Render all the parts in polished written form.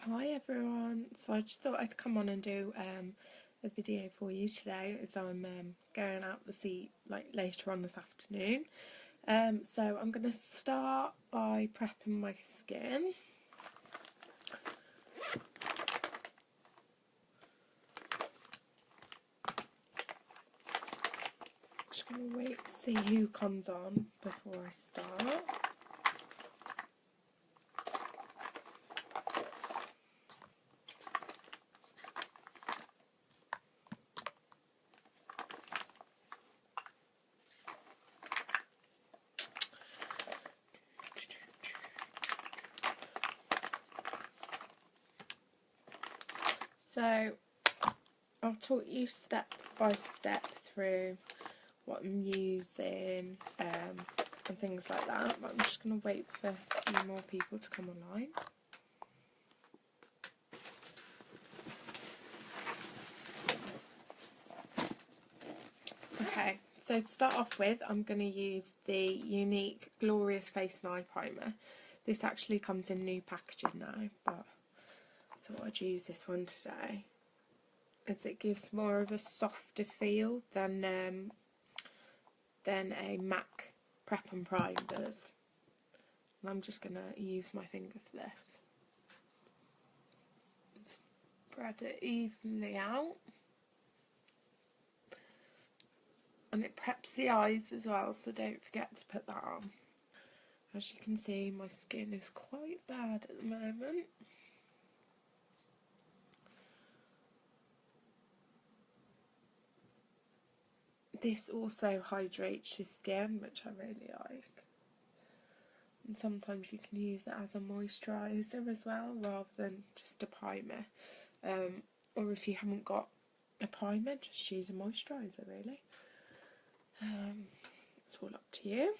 Hi everyone, so I just thought I'd come on and do a video for you today as I'm going out to see later on this afternoon. So I'm going to start by prepping my skin. Just going to wait to see who comes on before I start. So I'll talk you step by step through what I'm using and things like that, but I'm just going to wait for a few more people to come online. Okay, so to start off with, I'm going to use the Younique Glorious Face and Eye Primer. This actually comes in new packaging now, but I thought I'd use this one today, as it gives more of a softer feel than a MAC Prep and Prime does. And I'm just going to use my finger for this. Spread it evenly out. And it preps the eyes as well, so don't forget to put that on. As you can see, my skin is quite bad at the moment. This also hydrates your skin, which I really like. And sometimes you can use it as a moisturiser as well, rather than just a primer. Or if you haven't got a primer, just use a moisturiser, really. It's all up to you.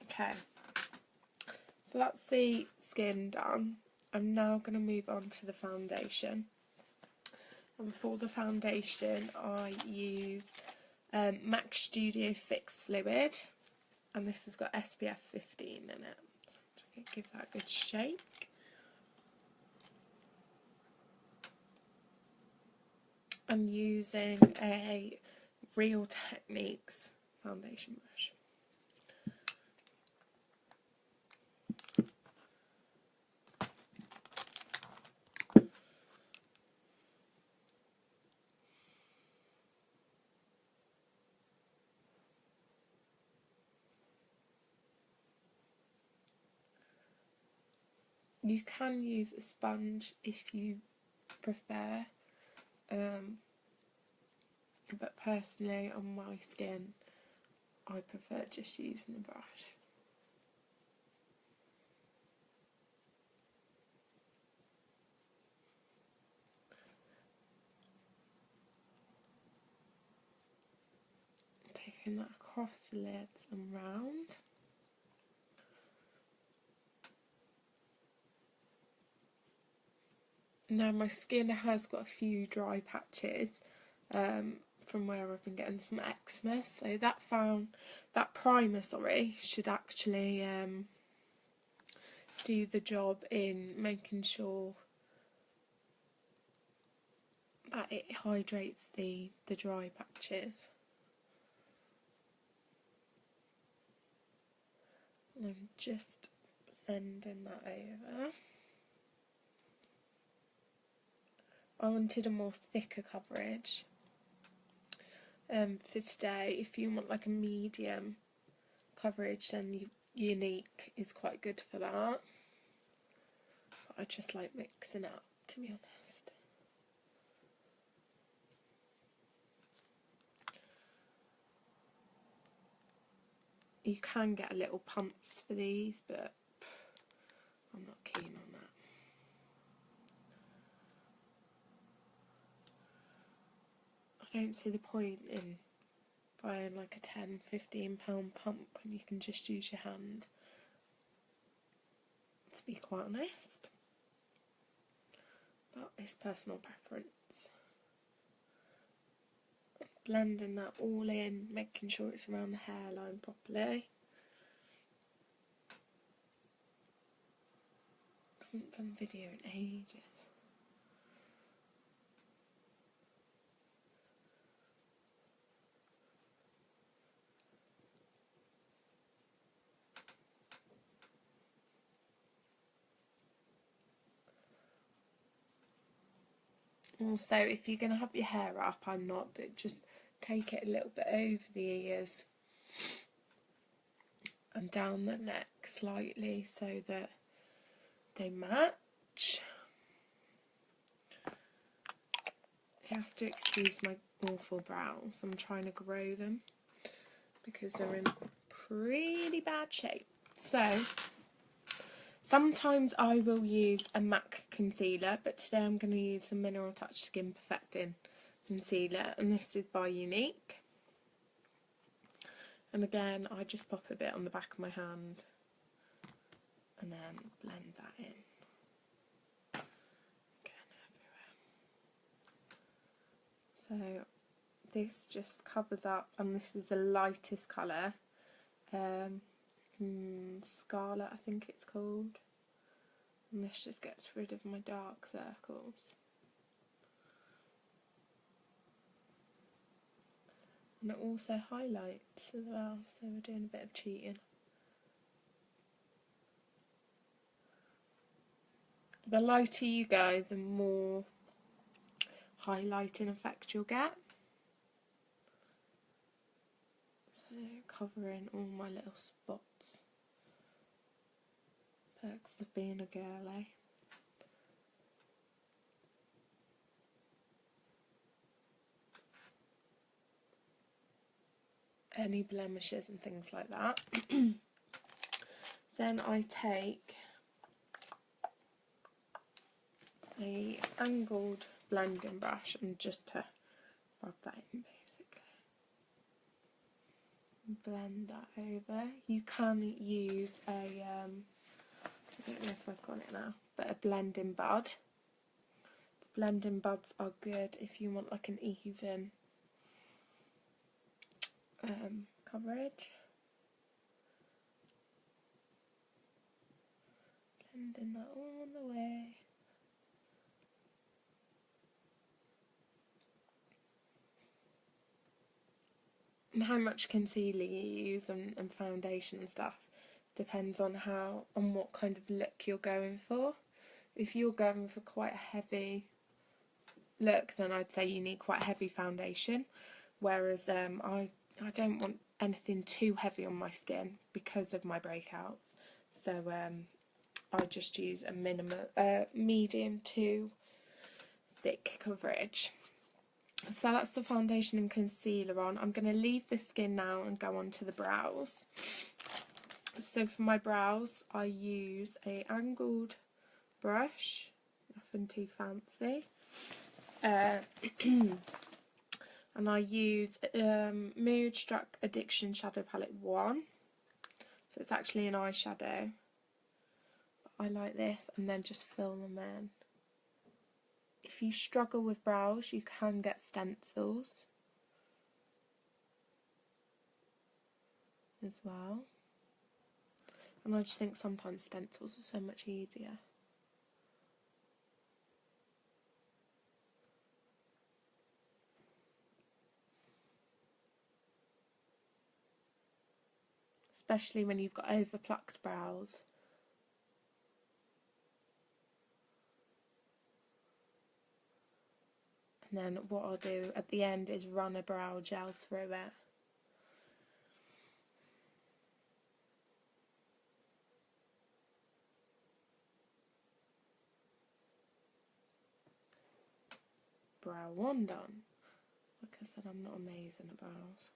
Okay, so that's the skin done. I'm now going to move on to the foundation. And for the foundation, I use MAC Studio Fix Fluid, and this has got SPF 15 in it. So I'm going to give that a good shake. I'm using a Real Techniques foundation brush. You can use a sponge if you prefer, but personally on my skin I prefer just using the brush. Taking that across the lids and round. Now my skin has got a few dry patches from where I've been getting some eczema, so that primer should actually do the job in making sure that it hydrates the dry patches. And I'm just blending that over. I wanted a more thicker coverage for today. If you want like a medium coverage, then Younique is quite good for that. But I just like mixing it up, to be honest. You can get a little pumps for these, but I'm not keen on that. I don't see the point in buying like a £10–15 pump when you can just use your hand, to be quite honest. But it's personal preference. Blending that all in, making sure it's around the hairline properly. haven't done video in ages. Also, if you're going to have your hair up, I'm not, but just take it a little bit over the ears and down the neck slightly so that they match. You have to excuse my awful brows. I'm trying to grow them because they're in pretty bad shape. So, sometimes I will use a MAC concealer, but today I'm going to use the Mineral Touch Skin Perfecting Concealer, and this is by Younique. And again, I just pop a bit on the back of my hand and then blend that in. Again, everywhere. So this just covers up, and this is the lightest colour. Scarlet, I think it's called. And this just gets rid of my dark circles. And it also highlights as well, so we're doing a bit of cheating. The lighter you go, the more highlighting effect you'll get. So covering all my little spots. Perks of being a girl, eh? Any blemishes and things like that. Then I take a angled blending brush and just to rub that in, basically. Blend that over. You can use a, I don't know if I've got it now, but a blending bud. The blending buds are good if you want like an even coverage. Blending that all the way. And how much concealer you use and foundation and stuff depends on what kind of look you're going for. If you're going for quite a heavy look, then I'd say you need quite a heavy foundation. Whereas I don't want anything too heavy on my skin because of my breakouts. So I just use a medium to thick coverage. So that's the foundation and concealer on. I'm going to leave the skin now and go on to the brows. So for my brows, I use a angled brush, nothing too fancy. And I use Moodstruck Addiction Shadow Palette 1. So it's actually an eyeshadow. I like this, and then just fill them in. If you struggle with brows, you can get stencils as well. And I just think sometimes stencils are so much easier. Especially when you've got overplucked brows. And then what I'll do at the end is run a brow gel through it. Brow 1 done. Like I said, I'm not amazing at brows.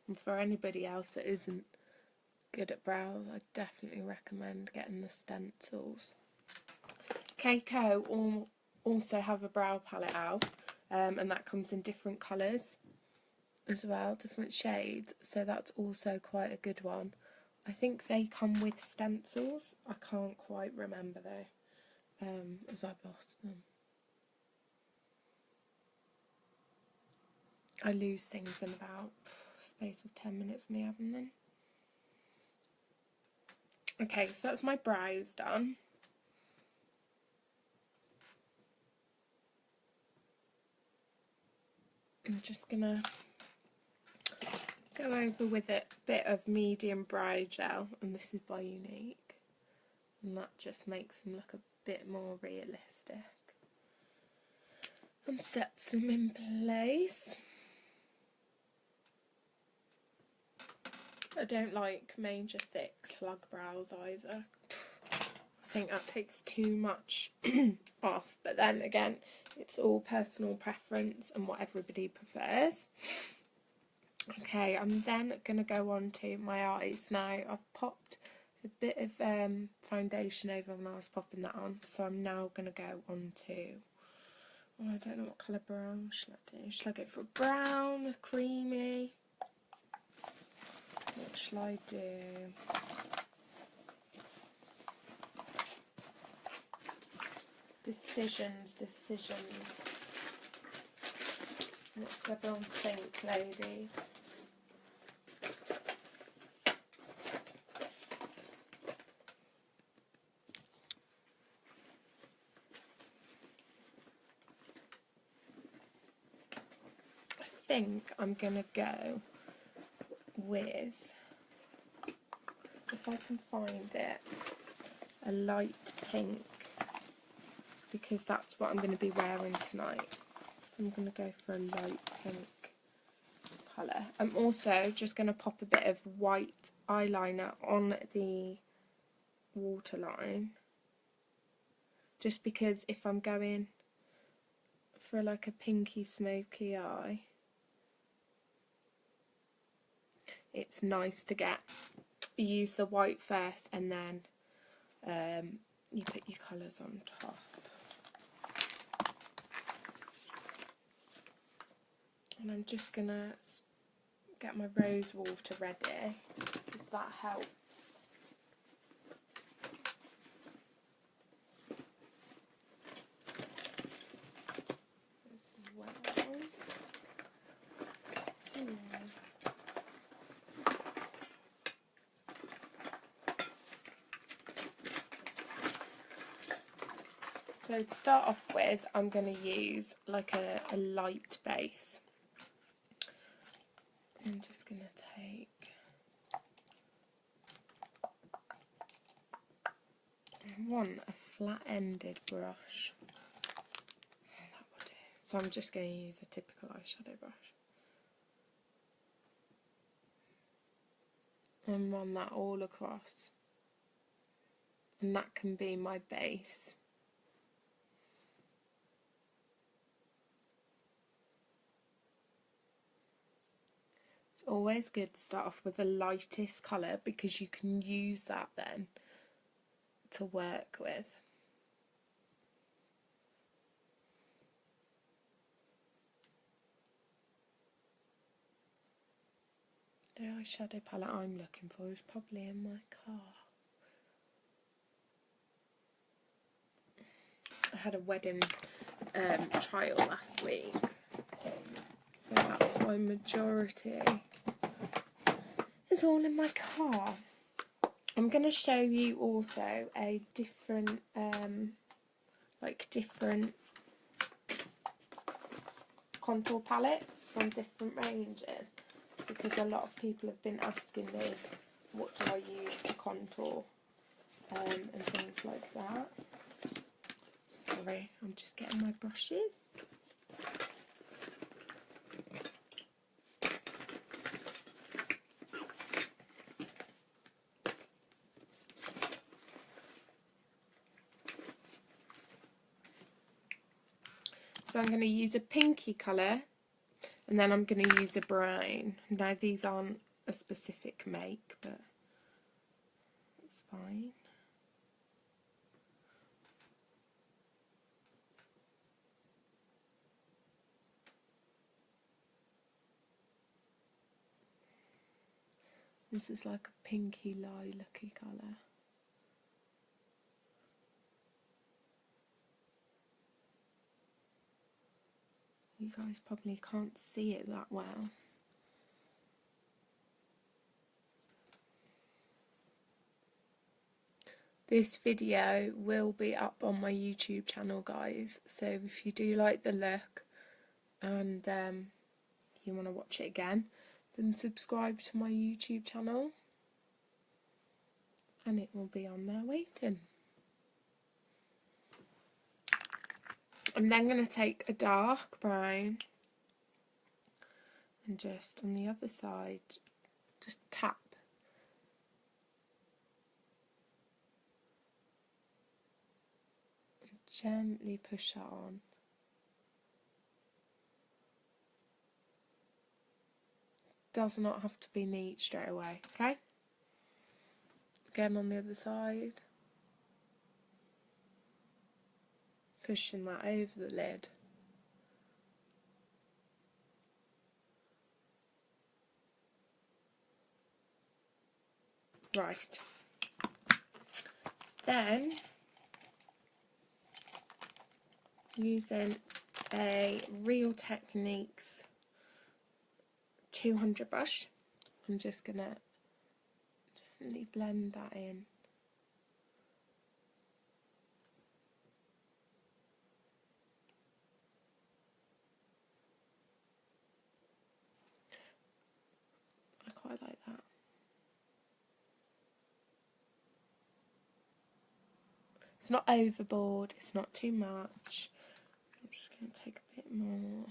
And for anybody else that isn't good at brows, I definitely recommend getting the stencils. Keiko also have a brow palette out, and that comes in different colours as well, different shades, so that's also quite a good one. I think they come with stencils. I can't quite remember though, as I've lost them. I lose things in about, it's space of 10 minutes me having them. Okay, so that's my brows done. I'm just gonna go over with a bit of medium brow gel, and this is by Unique, and that just makes them look a bit more realistic and sets them in place. I don't like major thick slug brows either. I think that takes too much off, but then again, it's all personal preference and what everybody prefers. Okay, I'm then going to go on to my eyes. Now, I've popped a bit of foundation over when I was popping that on, so I'm now going to go on to, oh, I don't know what colour brown should I do. Should I go for a brown, a creamy? What shall I do? Decisions. What's everyone think, ladies? I think I'm gonna go with, if I can find it, a light pink, because that's what I'm going to be wearing tonight. So I'm going to go for a light pink colour. I'm also just going to pop a bit of white eyeliner on the waterline, just because if I'm going for like a pinky smoky eye, it's nice to use the white first and then you put your colours on top. And I'm just going to get my rose water ready, if that helps. As well. So to start off with, I'm going to use like a light base. I'm just going to take a flat-ended brush. That will do. So I'm just going to use a typical eyeshadow brush and run that all across, and that can be my base. It's always good to start off with the lightest colour, because you can use that then to work with. The eyeshadow palette I'm looking for is probably in my car. I had a wedding trial last week, so that's why majority is all in my car. I'm going to show you also a different, different contour palettes from different ranges, because a lot of people have been asking me what do I use to contour and things like that. Sorry, I'm just getting my brushes. So I'm going to use a pinky colour, and then I'm going to use a brown. Now these aren't a specific make, but it's fine. This is like a pinky lilac-y colour. You guys probably can't see it that well. this video will be up on my YouTube channel, guys, so if you do like the look and you want to watch it again, then subscribe to my YouTube channel and it will be on there waiting. I'm then going to take a dark brown and just on the other side, just tap. And gently push that on. Does not have to be neat straight away, okay? Again on the other side. Pushing that over the lid. Right. Then, using a Real Techniques 200 brush, I'm just going to gently blend that in. I quite like that. It's not overboard, it's not too much. I'm just going to take a bit more.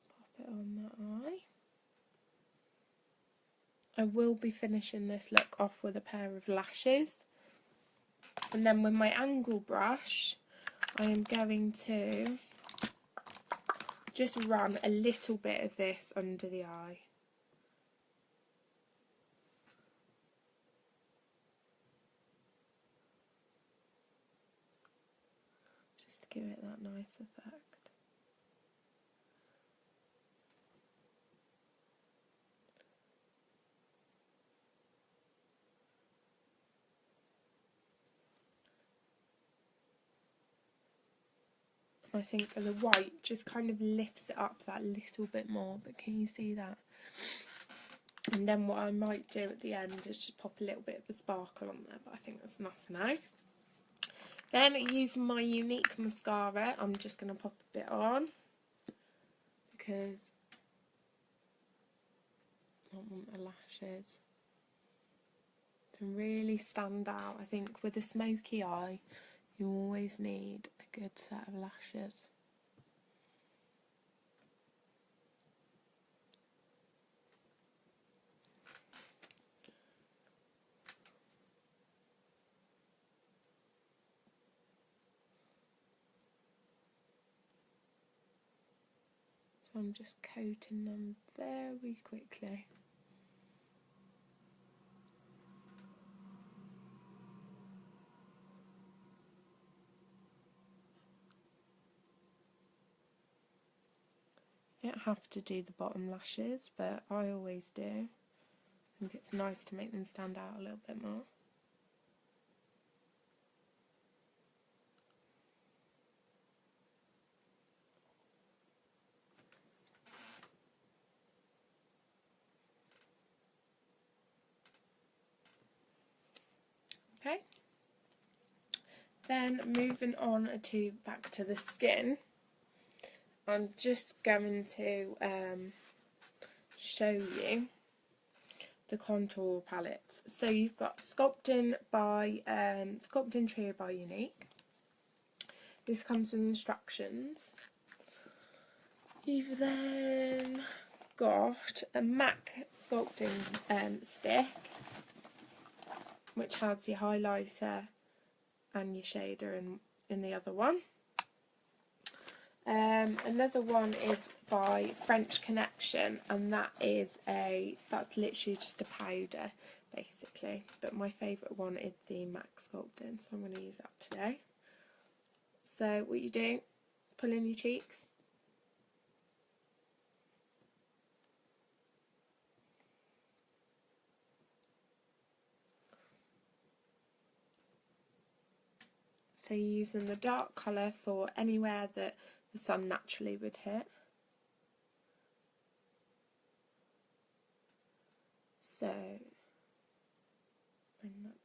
Pop it on that eye. I will be finishing this look off with a pair of lashes. And then with my angle brush, I am going to just run a little bit of this under the eye. Just to give it that nice effect. I think the white just kind of lifts it up that little bit more, but can you see that? And then what I might do at the end is just pop a little bit of a sparkle on there, but I think that's enough for now. Then using my Unique mascara, I'm just going to pop a bit on because I want the lashes to really stand out. I think with a smoky eye, you always need a good set of lashes. So I'm just coating them very quickly. You don't have to do the bottom lashes, but I always do. I think it's nice to make them stand out a little bit more. Okay. Then moving on to back to the skin. I'm just going to show you the contour palettes. So you've got Sculpting Trio by Unique. This comes with instructions. You've then got a MAC sculpting stick, which has your highlighter and your shader in the other one. Another one is by French Connection, and that's literally just a powder basically, but my favourite one is the MAC Sculpting, so I'm going to use that today. So what you do, pull in your cheeks, so you're using the dark colour for anywhere that the sun naturally would hit. So bring that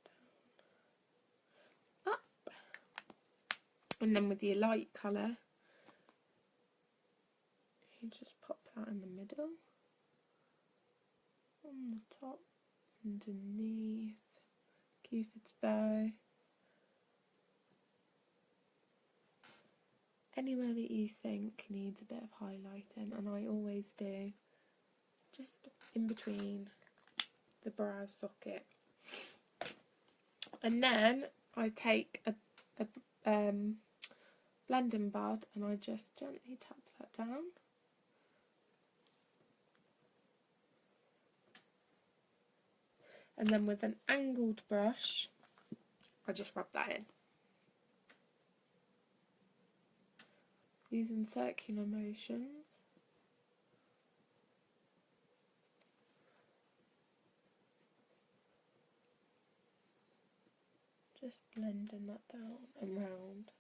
down, up, and then with your light colour, you just pop that in the middle, on the top, underneath, Cupid's bow, anywhere that you think needs a bit of highlighting, and I always do, just in between the brow socket. And then I take a blending pad and I just gently tap that down. And then with an angled brush, I just rub that in. Using circular motions. Just blending that down and round.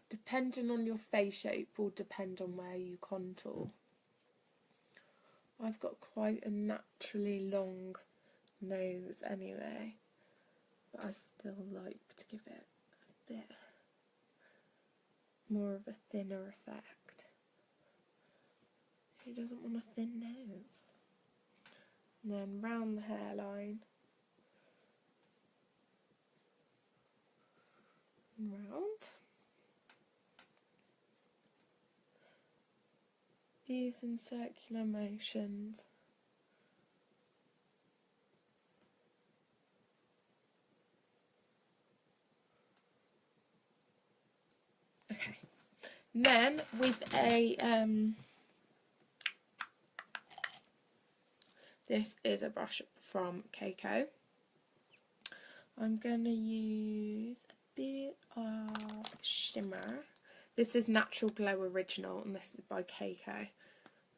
Depending on your face shape will depend on where you contour. I've got quite a naturally long nose anyway, but I still like to give it a bit more of a thinner effect. Who doesn't want a thin nose? And then round the hairline and round. Using circular motions. Okay. And then with a this is a brush from Keiko. I'm going to use a bit of shimmer. This is Natural Glow Original and this is by Keiko. I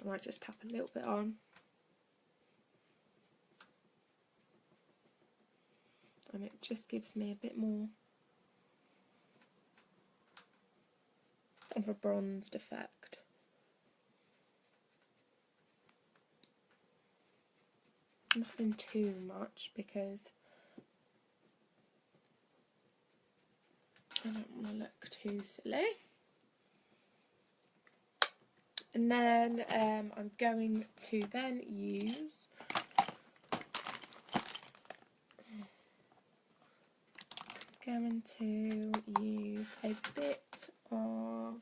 might just tap a little bit on. And it just gives me a bit more of a bronzed effect. Nothing too much because I don't want to look too silly. And then I'm going to then use a bit of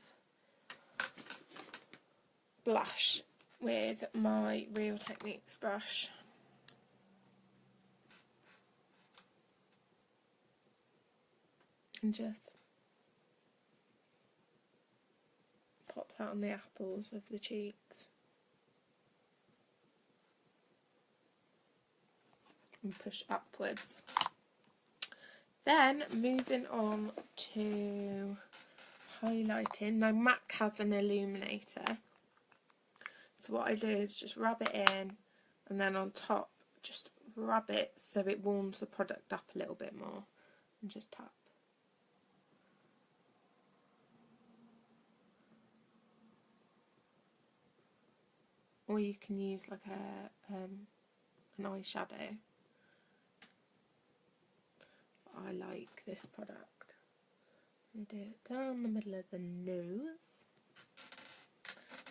blush with my Real Techniques brush. And just pop that on the apples of the cheeks. And push upwards. Then moving on to highlighting. Now MAC has an illuminator. So what I do is just rub it in and then on top just rub it so it warms the product up a little bit more. And just tap. Or you can use like an eyeshadow. I like this product. I'm going to do it down the middle of the nose.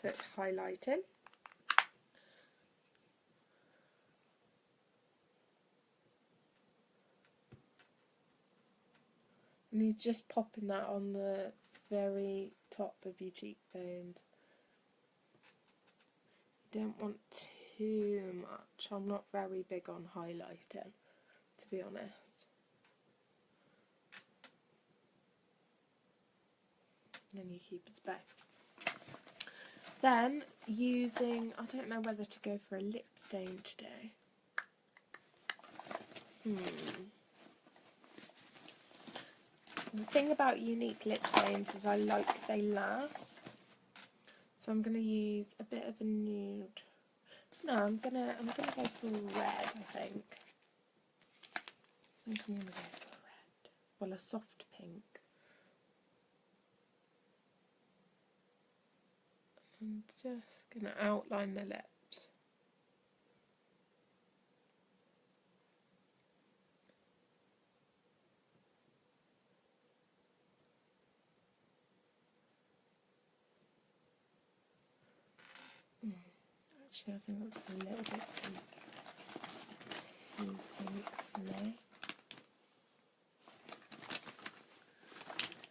So it's highlighting. And you're just popping that on the very top of your cheekbones. You don't want too much. I'm not very big on highlighting, to be honest. And then you keep it back. Then using, I don't know whether to go for a lip stain today. The thing about Unique lip stains is I like they last. So I'm gonna use a bit of a nude. No, I'm gonna go for red, I think. I think I'm gonna go for red. Well, a soft pink. I'm just going to outline the lips. Actually, I think that's a little bit too pink for me.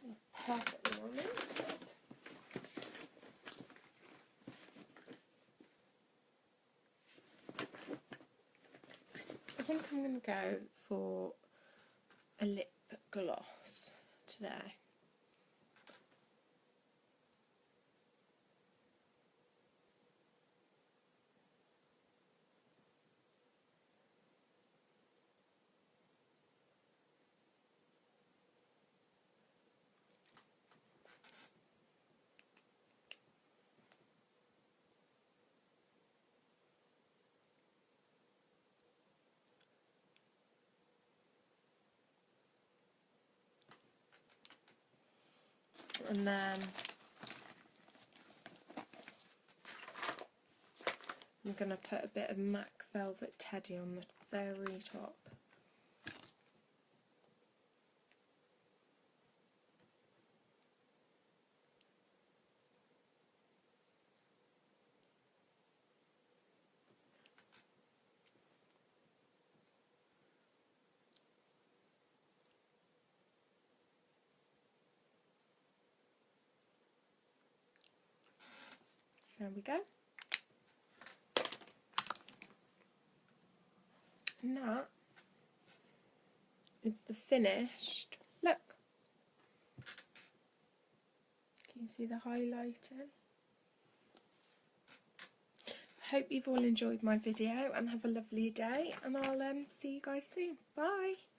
It's perfectly on it. I think I'm going to go for a lip gloss today. And then I'm going to put a bit of MAC Velvet Teddy on the very top. There we go. And that is the finished look. Can you see the highlighting? I hope you've all enjoyed my video and have a lovely day, and I'll see you guys soon. Bye!